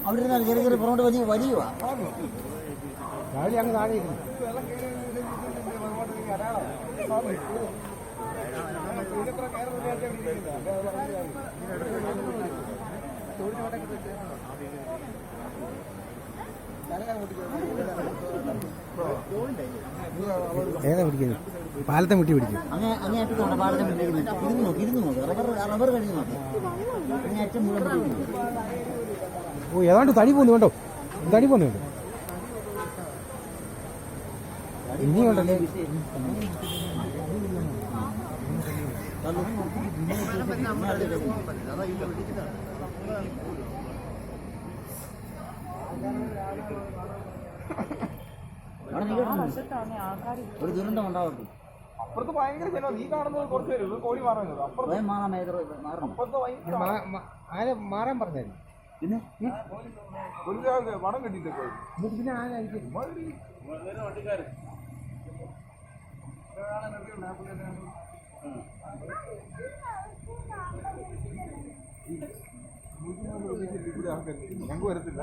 അവിടെ ഇരുന്നാൽ കയറി കയറി പുറകോട്ട് വലിയ രാവിലെ അങ്ങ് താഴെ ഇരുന്നു. ഏതാ പിടിക്കുന്നത്? പാലത്തെ മുട്ടി പിടിക്കും. അങ്ങേയറ്റത്തോടെ പാലത്തെ മുട്ടി ഇരുന്ന് നോക്കി റബ്ബർ കഴിഞ്ഞ് നോക്കി അങ്ങേയറ്റം മുഴുവൻ. ഓ ഏതാണ്ട് തടി പോന്നു കേട്ടോ, തടി പോന്നുണ്ട്. ഇനിയുണ്ടല്ലേ ഒരു ദുരന്തം ഉണ്ടാവട്ടെ. അപ്പുറത്ത് ഭയങ്കര ജനം. നീ കാണുന്നത് കുറച്ച് പേര് കോഴി മാറുന്നത് ആരെ മാറാൻ പറഞ്ഞായിരുന്നു. പിന്നെ ഒരു വടം കെട്ടിട്ടൊക്കെ പിന്നെ ആരായിരിക്കും ഞങ്ങൾക്ക് വരത്തില്ല.